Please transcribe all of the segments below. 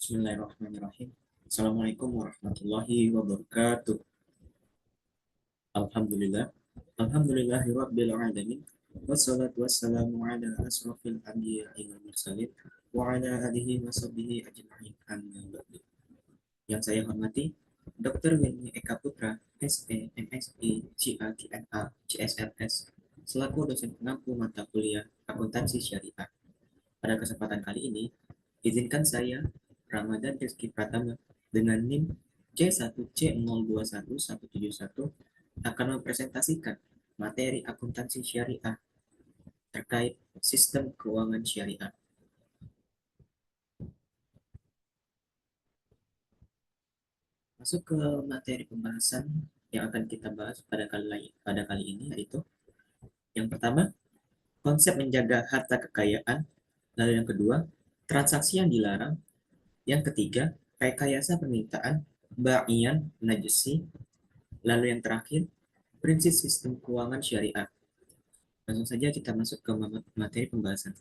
Bismillahirrahmanirrahim. Assalamualaikum warahmatullahi wabarakatuh. Alhamdulillah. Alhamdulillahirabbil alamin. Wassalatu wassalamu ala asrofil anbiya'i wal mursalin wa ala alihi wa sahbihi ajma'in. Amma ba'du. Yang saya hormati Dr. Wilmy Eka Putra, SE, MSI, CATNA, CSLS, selaku dosen pengampu mata kuliah Akuntansi Syariah. Pada kesempatan kali ini, izinkan saya, Ramadan Rizky Pratama, dengan NIM C1C021171 akan mempresentasikan materi akuntansi syariah terkait sistem keuangan syariah. Masuk ke materi pembahasan yang akan kita bahas pada kali ini, yaitu yang pertama, konsep menjaga harta kekayaan. Lalu yang kedua, transaksi yang dilarang. Yang ketiga, rekayasa permintaan, ba'ian, najisi. Lalu yang terakhir, prinsip sistem keuangan syariah. Langsung saja kita masuk ke materi pembahasan.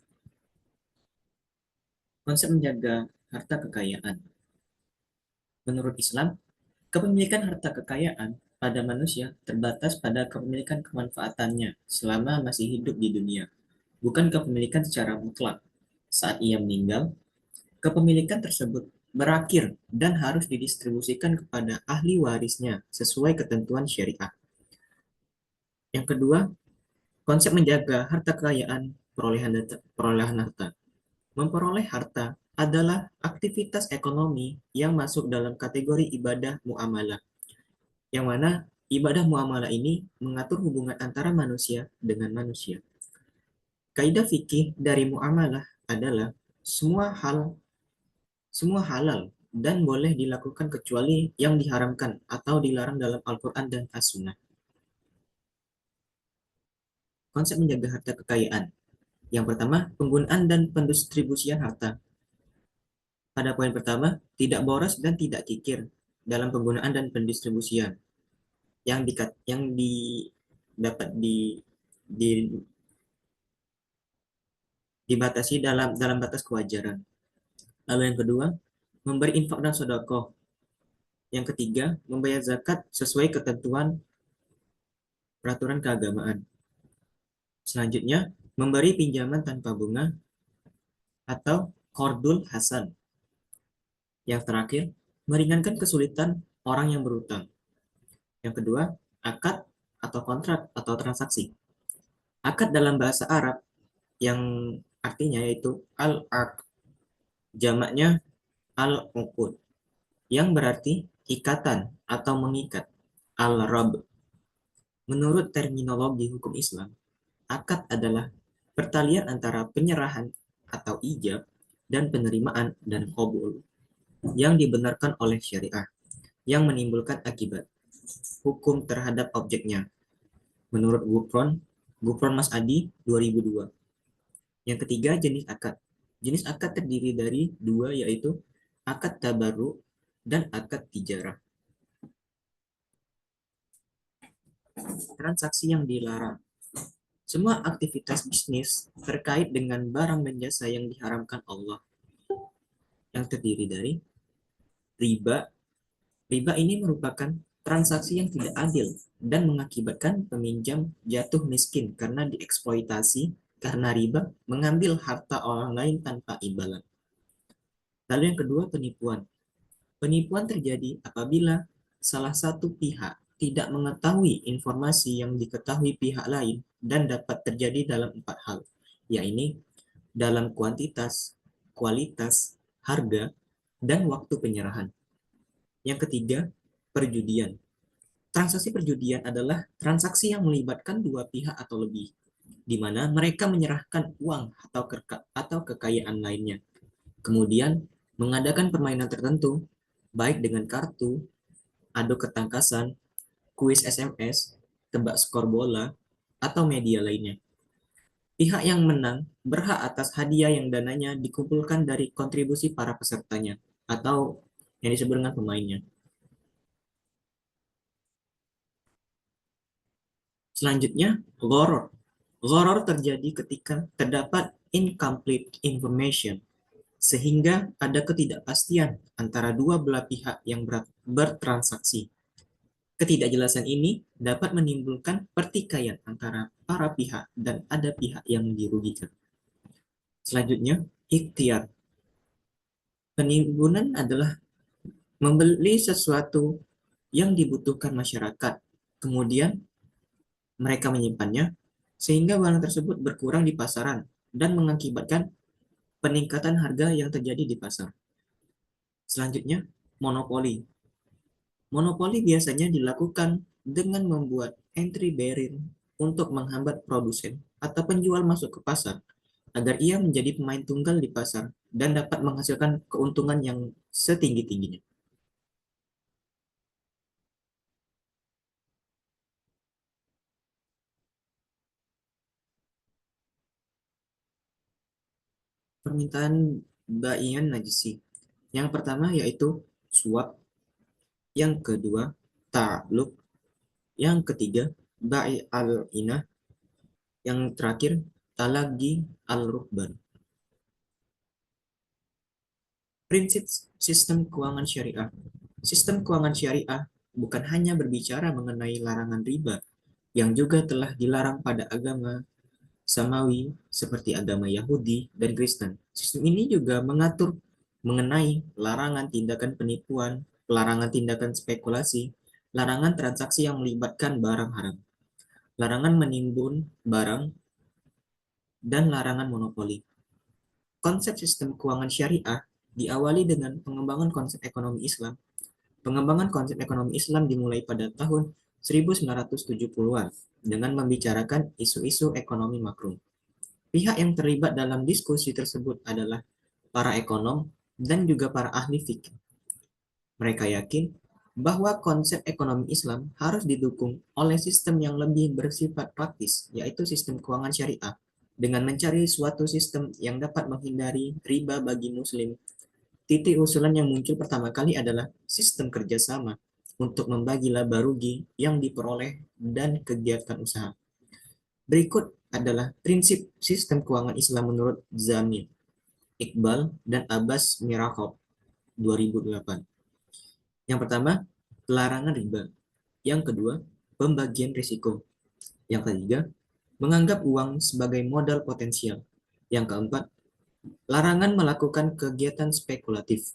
Konsep menjaga harta kekayaan. Menurut Islam, kepemilikan harta kekayaan pada manusia terbatas pada kepemilikan kemanfaatannya selama masih hidup di dunia, bukan kepemilikan secara mutlak. Saat ia meninggal, kepemilikan tersebut berakhir dan harus didistribusikan kepada ahli warisnya sesuai ketentuan syariah. Yang kedua, konsep menjaga harta kekayaan perolehan harta. Memperoleh harta adalah aktivitas ekonomi yang masuk dalam kategori ibadah muamalah, yang mana ibadah muamalah ini mengatur hubungan antara manusia dengan manusia. Kaidah fikih dari muamalah adalah semua hal semua halal dan boleh dilakukan kecuali yang diharamkan atau dilarang dalam Al-Quran dan As-Sunnah. Konsep menjaga harta kekayaan. Yang pertama, penggunaan dan pendistribusian harta. Pada poin pertama, tidak boros dan tidak kikir dalam penggunaan dan pendistribusian yang dapat di, dibatasi dalam batas kewajaran. Lalu yang kedua, memberi infak dan sedekah. Yang ketiga, membayar zakat sesuai ketentuan peraturan keagamaan. Selanjutnya, memberi pinjaman tanpa bunga atau qardul hasan. Yang terakhir, meringankan kesulitan orang yang berutang. Yang kedua, akad atau kontrak atau transaksi. Akad dalam bahasa Arab yang artinya yaitu al-aqd, jamaknya al-uqud, yang berarti ikatan atau mengikat, al-rab. Menurut terminologi hukum Islam, akad adalah pertalian antara penyerahan atau ijab dan penerimaan dan qabul yang dibenarkan oleh syariah yang menimbulkan akibat hukum terhadap objeknya. Menurut Gufron Mas Adi 2002. Yang ketiga, jenis akad. Jenis akad terdiri dari dua, yaitu akad tabarru dan akad tijarah. Transaksi yang dilarang. Semua aktivitas bisnis terkait dengan barang dan jasa yang diharamkan Allah, yang terdiri dari riba. Riba ini merupakan transaksi yang tidak adil dan mengakibatkan peminjam jatuh miskin karena dieksploitasi, karena riba mengambil harta orang lain tanpa imbalan. Lalu yang kedua, penipuan. Penipuan terjadi apabila salah satu pihak tidak mengetahui informasi yang diketahui pihak lain dan dapat terjadi dalam empat hal, yaitu dalam kuantitas, kualitas, harga, dan waktu penyerahan. Yang ketiga, perjudian. Transaksi perjudian adalah transaksi yang melibatkan dua pihak atau lebih, di mana mereka menyerahkan uang atau kekayaan lainnya. Kemudian, mengadakan permainan tertentu, baik dengan kartu, adu ketangkasan, kuis SMS, tebak skor bola, atau media lainnya. Pihak yang menang berhak atas hadiah yang dananya dikumpulkan dari kontribusi para pesertanya, atau yang disebut dengan pemainnya. Selanjutnya, gharar. Gharar terjadi ketika terdapat incomplete information, sehingga ada ketidakpastian antara dua belah pihak yang bertransaksi. Ketidakjelasan ini dapat menimbulkan pertikaian antara para pihak dan ada pihak yang dirugikan. Selanjutnya, ikhtiar. Penimbunan adalah membeli sesuatu yang dibutuhkan masyarakat. Kemudian mereka menyimpannya sehingga barang tersebut berkurang di pasaran dan mengakibatkan peningkatan harga yang terjadi di pasar. Selanjutnya, monopoli. Monopoli biasanya dilakukan dengan membuat entry barrier untuk menghambat produsen atau penjual masuk ke pasar agar ia menjadi pemain tunggal di pasar dan dapat menghasilkan keuntungan yang setinggi-tingginya. Permintaan ba'ian najisi. Yang pertama yaitu suap, yang kedua ta'luk, yang ketiga bai al-inah, yang terakhir talagi al-rukban. Prinsip sistem keuangan syariah. Sistem keuangan syariah bukan hanya berbicara mengenai larangan riba yang juga telah dilarang pada agama Samawi seperti agama Yahudi dan Kristen. Sistem ini juga mengatur mengenai larangan tindakan penipuan, larangan tindakan spekulasi, larangan transaksi yang melibatkan barang haram, larangan menimbun barang, dan larangan monopoli. Konsep sistem keuangan syariah diawali dengan pengembangan konsep ekonomi Islam. Pengembangan konsep ekonomi Islam dimulai pada tahun 1970-an dengan membicarakan isu-isu ekonomi makro. Pihak yang terlibat dalam diskusi tersebut adalah para ekonom dan juga para ahli fikih. Mereka yakin bahwa konsep ekonomi Islam harus didukung oleh sistem yang lebih bersifat praktis, yaitu sistem keuangan syariah, dengan mencari suatu sistem yang dapat menghindari riba bagi muslim. Titik usulan yang muncul pertama kali adalah sistem kerjasama untuk membagi laba rugi yang diperoleh dan kegiatan usaha. Berikut adalah prinsip sistem keuangan Islam menurut Zamir, Iqbal, dan Abbas Mirakhov 2008. Yang pertama, larangan riba. Yang kedua, pembagian risiko. Yang ketiga, menganggap uang sebagai modal potensial. Yang keempat, larangan melakukan kegiatan spekulatif.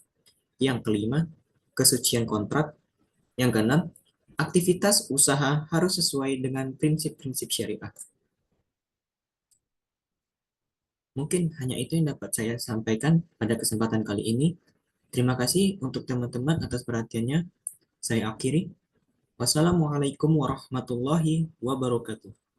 Yang kelima, kesucian kontrak. Yang keenam, aktivitas usaha harus sesuai dengan prinsip-prinsip syariah. Mungkin hanya itu yang dapat saya sampaikan pada kesempatan kali ini. Terima kasih untuk teman-teman atas perhatiannya. Saya akhiri. Wassalamualaikum warahmatullahi wabarakatuh.